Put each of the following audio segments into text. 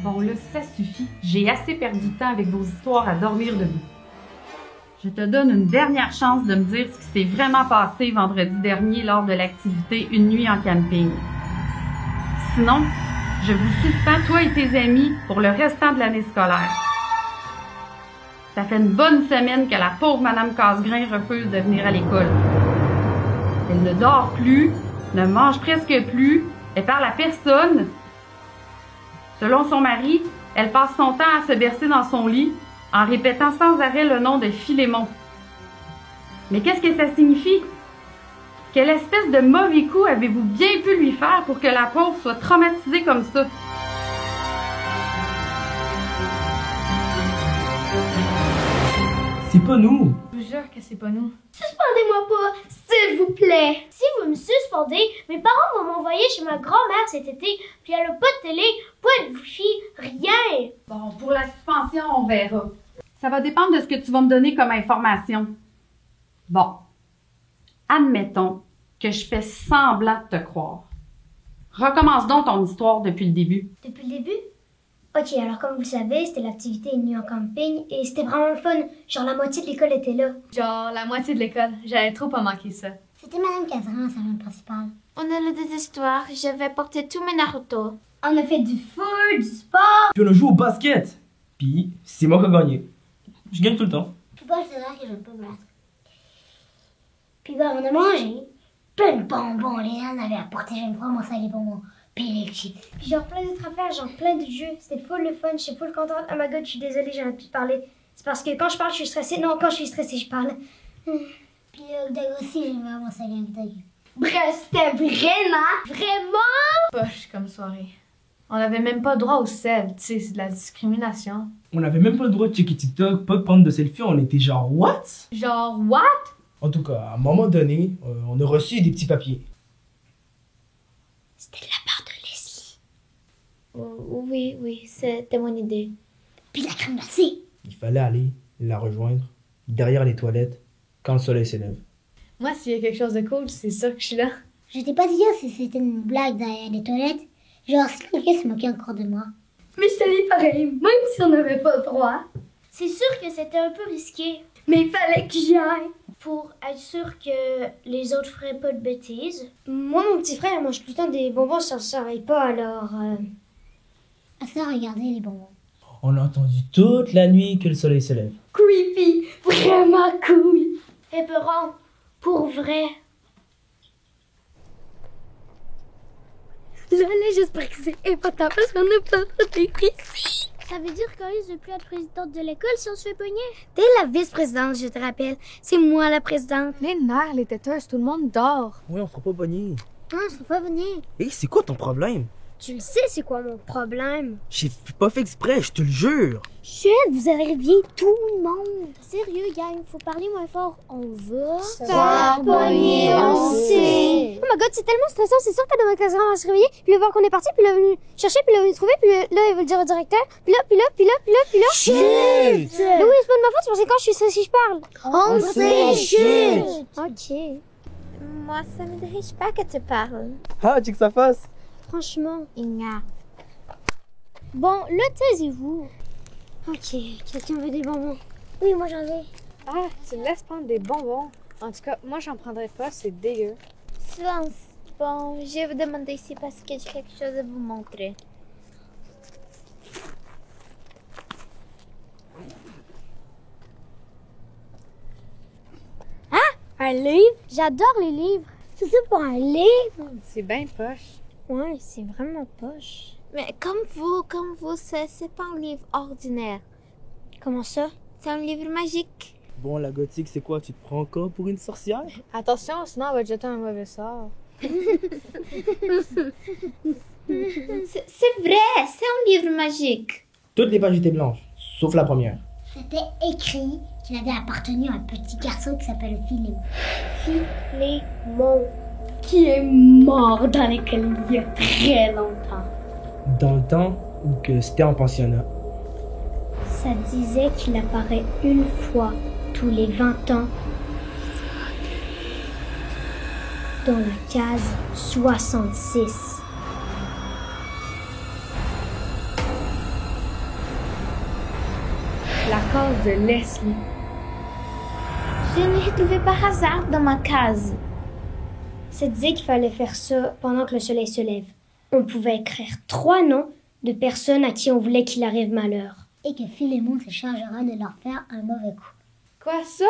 Bon là, ça suffit. J'ai assez perdu de temps avec vos histoires à dormir debout. Je te donne une dernière chance de me dire ce qui s'est vraiment passé vendredi dernier lors de l'activité Une nuit en camping. Sinon, je vous suspends, toi et tes amis, pour le restant de l'année scolaire. Ça fait une bonne semaine que la pauvre Madame Casgrain refuse de venir à l'école. Elle ne dort plus, ne mange presque plus, elle parle à personne. Selon son mari, elle passe son temps à se bercer dans son lit en répétant sans arrêt le nom de Philémon. Mais qu'est-ce que ça signifie? Quelle espèce de mauvais coup avez-vous bien pu lui faire pour que la pauvre soit traumatisée comme ça? C'est pas nous! Je vous jure que c'est pas nous. Suspendez-moi pas, s'il vous plaît. Si vous me suspendez, mes parents vont m'envoyer chez ma grand-mère cet été, puis elle a pas de télé, pas de wifi, rien. Bon, pour la suspension, on verra. Ça va dépendre de ce que tu vas me donner comme information. Bon, admettons que je fais semblant de te croire. Recommence donc ton histoire depuis le début. Depuis le début? Ok, alors comme vous le savez, c'était l'activité Une nuit en camping et c'était vraiment le fun. Genre la moitié de l'école était là. Genre la moitié de l'école. J'allais trop pas manquer ça. C'était Madame Casgrain, la salon principale. On a lu des histoires, j'avais porté tous mes Naruto. On a fait du foot, du sport. Puis on a joué au basket! Puis c'est moi qui ai gagné. Je gagne tout le temps. Puis bah, c'est vrai que j'aime pas me battre. Puis bah, on a mangé plein de bonbons. Les gens avaient apporté, j'aime vraiment ça, les bonbons. Puis les chips. Puis genre plein d'autres affaires, genre plein de jeux. C'était full le fun, j'étais full contente. Oh my god, je suis désolée, j'ai envie de parler. C'est parce que quand je parle, je suis stressée. Non, quand je suis stressée, je parle. Puis Doug aussi, j'aime vraiment ça, Doug. Bref, c'était vraiment Poche comme soirée. On avait même pas droit au sel, tu sais, c'est de la discrimination. On avait même pas le droit de checker TikTok, pas de prendre de selfie, on était genre what? Genre, what? En tout cas, à un moment donné, on a reçu des petits papiers. C'était de la part de Leslie. Oui, c'était mon idée. Puis la crème glacée. Il fallait aller la rejoindre derrière les toilettes quand le soleil s'élève. Moi, s'il y a quelque chose de cool, c'est sûr que je suis là. Je t'ai pas dit hier si c'était une blague derrière les toilettes. Genre, si quelqu'un se moquait encore de moi. Mais je te dis pareil, même si on n'avait pas le droit. C'est sûr que c'était un peu risqué. Mais il fallait que j'y aille. Pour être sûr que les autres feraient pas de bêtises. Moi, mon petit frère mange tout le temps des bonbons, ça ne s'arrête pas, alors... Ah ça, regardez les bonbons. On a entendu toute la nuit que le soleil se lève. Creepy, vraiment cool. Épeurant, pour vrai. Là, j'espère que c'est épatant parce qu'on n'a pas été ici. Ça veut dire qu'on risque de plus être présidente de l'école si on se fait pogner? T'es la vice-présidente, je te rappelle. C'est moi la présidente. Les nerfs, les têteuses, tout le monde dort. Ouais, on sera pas pogné. Non, je peux pas venir. Hé, c'est quoi ton problème? Tu le sais, c'est quoi mon problème? J'ai pas fait exprès, je te le jure. Chut, vous avez réveillé tout le monde. Sérieux, gang, faut parler moins fort. On va... Faire pogner, on sait. Oh my god, c'est tellement stressant, c'est sûr que Madame Casgrain va se réveiller, puis le voir qu'on est parti, puis là, venir chercher, puis là, venir trouver, puis là, il va le dire au directeur, puis là. Chut! Mais oui, c'est pas de ma faute, c'est parce que quand je suis stressée, je parle. On sait, chut. Ok. Moi, ça me dérange pas que tu parles. Ah, check sa face. Franchement. Inga. Bon, là, taisez-vous. Ok, quelqu'un veut des bonbons? Oui, moi j'en veux. Ah, tu me laisses prendre des bonbons. En tout cas, moi, j'en prendrais pas, c'est dégueu. Silence. Bon, je vais vous demander ici parce que j'ai quelque chose à vous montrer. Un livre? J'adore les livres. C'est ça pour un livre? C'est bien poche. Ouais, c'est vraiment poche. Mais comme vous, c'est pas un livre ordinaire. Comment ça? C'est un livre magique. Bon, la gothique, c'est quoi? Tu te prends encore pour une sorcière? Attention, sinon on va te jeter un mauvais sort. C'est vrai, c'est un livre magique. Toutes les pages étaient blanches, sauf la première. C'était écrit qu'il avait appartenu à un petit garçon qui s'appelle Philémon. Philémon, qui est mort dans l'école il y a très longtemps. Dans le temps où que c'était en pensionnat. Ça disait qu'il apparaît une fois tous les 20 ans dans la case 66. de Leslie. Je l'ai trouvé par hasard dans ma case. Ça disait qu'il fallait faire ça pendant que le soleil se lève. On pouvait écrire 3 noms de personnes à qui on voulait qu'il arrive malheur. Et que Philémon se chargera de leur faire un mauvais coup. Quoi, ça?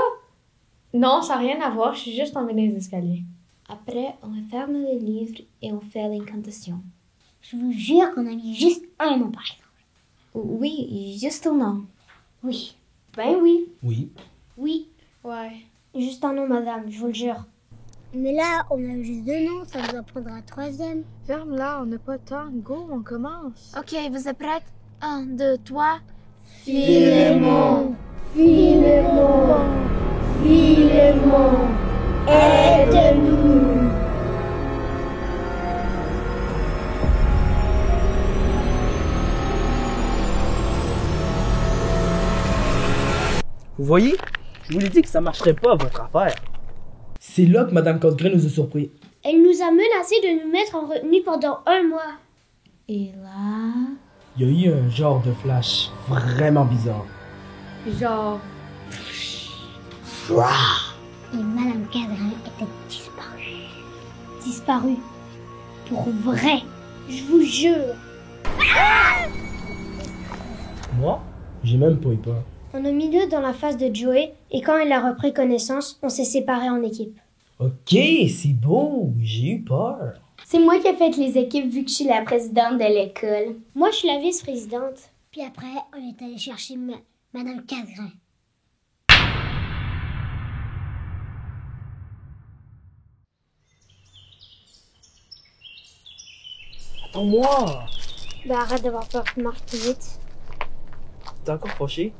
Non, ça n'a rien à voir, je suis juste tombée dans les escaliers. Après, on ferme le livre et on fait l'incantation. Je vous jure qu'on a mis juste un nom par exemple. Oui, juste un nom. Oui. Ben oui. Oui. Oui. Ouais. Juste un nom, madame, je vous le jure. Mais là, on a juste 2 noms, ça nous en prendra un 3e. Ferme-la, on n'a pas de temps. Go, on commence. Ok, vous êtes prêtes? 1, 2, 3. Philémon, Philémon, Philémon, aide-nous. Vous voyez? Je vous l'ai dit que ça marcherait pas, votre affaire. C'est là que Madame Cosgrave nous a surpris. Elle nous a menacé de nous mettre en retenue pendant 1 mois. Et là... Il y a eu un genre de flash vraiment bizarre. Genre... Et Madame Cadrin était disparue. Disparue. Pour vrai. Je vous jure. Moi, j'ai même pas eu peur. On a mis 2 dans la face de Joey et quand il a repris connaissance, on s'est séparés en équipes. Ok, c'est beau, j'ai eu peur. C'est moi qui ai fait les équipes vu que je suis la présidente de l'école. Moi, je suis la vice-présidente. Puis après, on est allé chercher Madame Cadrin. Attends-moi. Ben arrête d'avoir peur que marche plus vite. T'es encore fâché?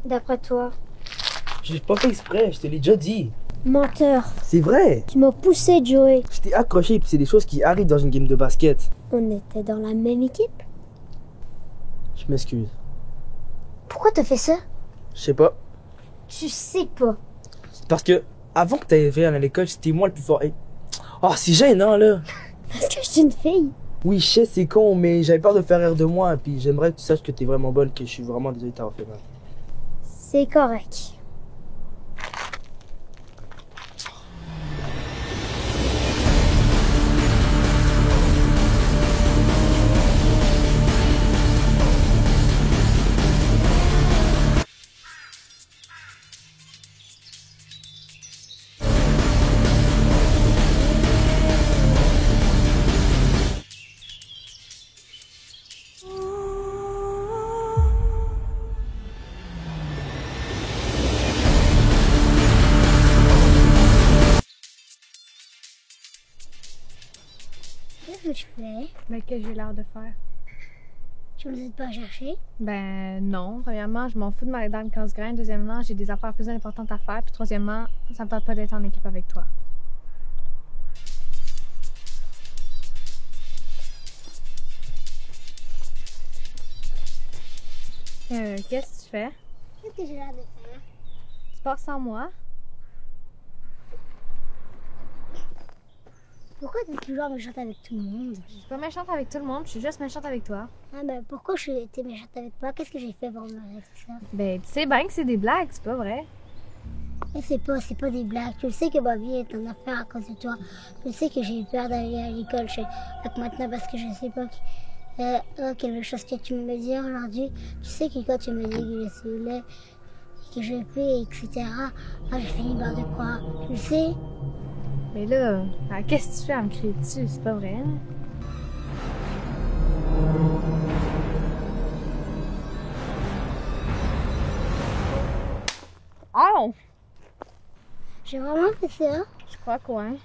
D'après toi. Je l'ai pas fait exprès, je te l'ai déjà dit. Menteur. C'est vrai. Tu m'as poussé, Joey. Je t'ai accroché, puis c'est des choses qui arrivent dans une game de basket. On était dans la même équipe. Je m'excuse. Pourquoi t'as fait ça? Je sais pas. Tu sais pas. Parce que, avant que t'ailles venir à l'école, c'était moi le plus fort. Oh, c'est gênant, là. Parce que je suis une fille. Oui, je sais, c'est con, mais j'avais peur de faire rire de moi, puis j'aimerais que tu saches que t'es vraiment bonne, que je suis vraiment désolé de t'avoir fait mal. C'est correct. Qu'est-ce que tu fais? Mais que j'ai l'air de faire? Tu me laisses pas chercher? Ben non. Premièrement, je m'en fous de Madame Cosgrave. Deuxièmement, j'ai des affaires plus importantes à faire. Puis troisièmement, ça me tente pas d'être en équipe avec toi. Qu'est-ce que tu fais? Qu'est-ce que j'ai l'air de faire? Tu pars sans moi? Pourquoi t'es toujours méchante avec tout le monde? Je suis pas méchante avec tout le monde, je suis juste méchante avec toi. Ah ben pourquoi j'ai été méchante avec toi? Qu'est-ce que j'ai fait pour me ça? Ben, tu sais bien que c'est des blagues, c'est pas vrai. Mais c'est pas des blagues. Tu le sais que ma vie est en affaire à cause de toi. Tu le sais que j'ai eu peur d'aller à l'école maintenant parce que je sais pas quelque chose que tu me dis aujourd'hui. Tu sais que quand tu me dis que je suis laid, que je peux, etc. Moi, j'ai fini par te croire. Tu le sais? Mais là, qu'est-ce que tu fais à me crier dessus? C'est pas vrai, hein? Oh! J'ai vraiment fait ça? Je crois quoi, hein?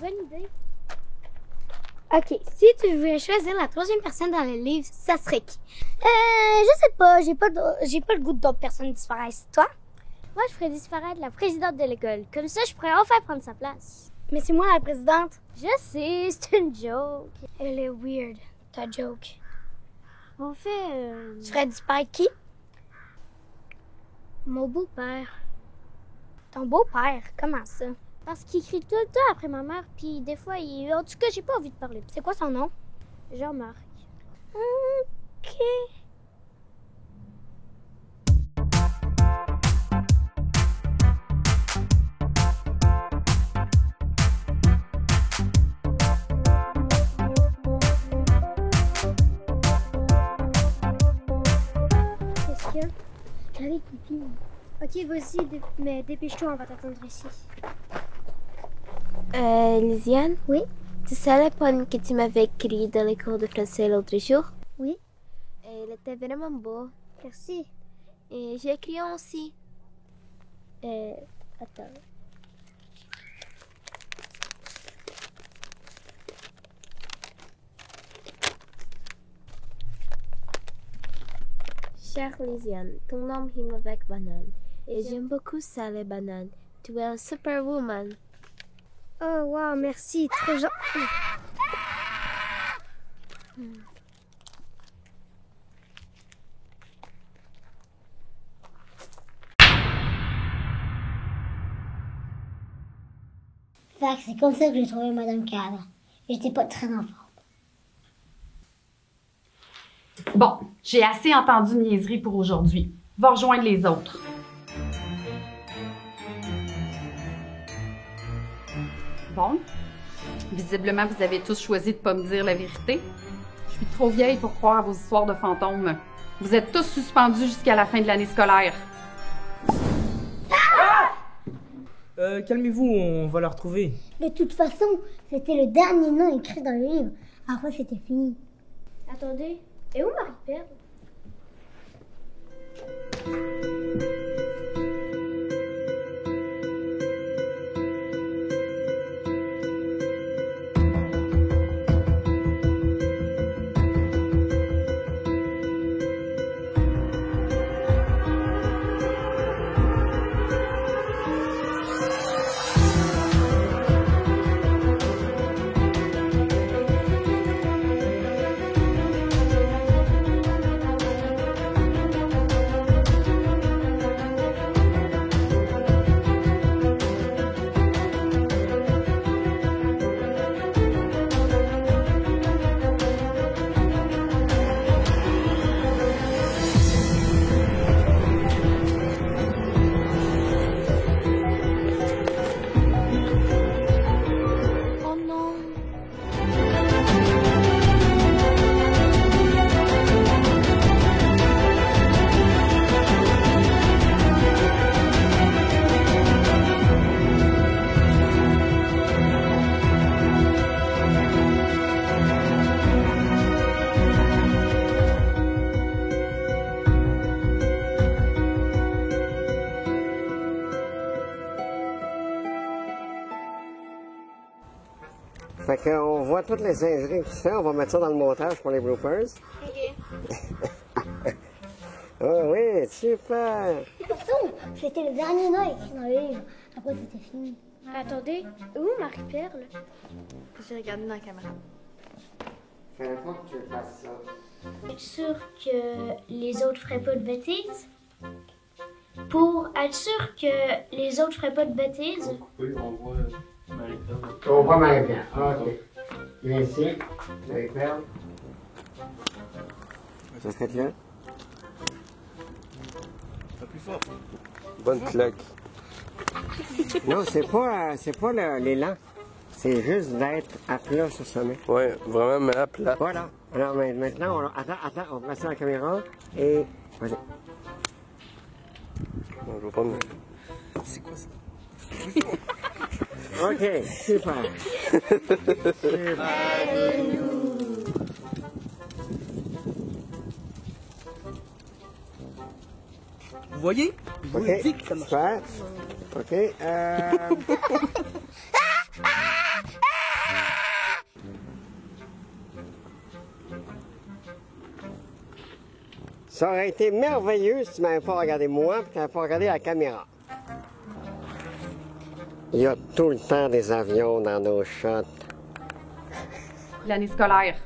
Bonne idée. Ok, si tu voulais choisir la 3e personne dans le livre, ça serait qui? Je sais pas, j'ai pas le goût que d'autres personnes disparaissent. Toi? Moi, je ferais disparaître la présidente de l'école. Comme ça, je pourrais enfin prendre sa place. Mais c'est moi la présidente. Je sais, c'est une joke. Elle est weird, ta joke. On fait... Tu ferais disparaître qui? Mon beau-père. Ton beau-père, comment ça? Parce qu'il crie tout le temps après ma mère, puis des fois, en tout cas, j'ai pas envie de parler. C'est quoi son nom? Jean-Marc. Ok. Qu'est-ce qu'il y a? J'avais pipi. Ok, vas-y, mais dépêche-toi, on va t'attendre ici. Lisiane? Oui? Tu sais la poème que tu m'avais écrite dans les cours de français l'autre jour? Oui? Elle était vraiment beau. Merci. Et j'ai écrit un aussi. Attends. Chère Lisiane, ton nom rime avec banane. Et j'aime beaucoup ça, les bananes. Tu es un superwoman. Oh, wow, merci, trop gentil. Fait que c'est comme ça que j'ai trouvé Madame Cadre. J'étais pas très en forme. Bon, j'ai assez entendu de niaiseries pour aujourd'hui. Va rejoindre les autres. Bon, visiblement, vous avez tous choisi de pas me dire la vérité. Je suis trop vieille pour croire à vos histoires de fantômes. Vous êtes tous suspendus jusqu'à la fin de l'année scolaire. Calmez-vous, on va la retrouver. De toute façon, c'était le dernier nom écrit dans le livre. Après, c'était fini. Attendez, et où Marie-Perle? Oh non! Fait qu'on voit toutes les singeries que tu fais, on va mettre ça dans le montage pour les bloopers. Oh oui, super! De toute façon, c'était le dernier nom écrit dans le livre. Après, c'était fini. Attendez, où Marie-Perle? J'ai regardé dans la caméra. Je savais pas que tu fasses ça. Être sûr que les autres feraient pas de bêtises? Pour être sûr que les autres feraient pas de bêtises? Oui, on voit Marie-Perle. On voit Marie-Pierre. OK. Viens ici, Marie-Pierre. Ça fait-le? Plus fort. Bonne claque. Non, c'est pas l'élan. C'est juste d'être à plat sur le sommet. Ouais, vraiment, mais à plat. Voilà. Alors maintenant, attends, on va passer la caméra et... Vas-y. On va pas me... C'est quoi ça? OK, super. Vous voyez? Je vous OK, dis que ça marche. super. OK, Ça aurait été merveilleux si tu m'avais pas regardé moi et que tu n'avais pas regardé la caméra. Il y a tout le temps des avions dans nos shots. L'année scolaire.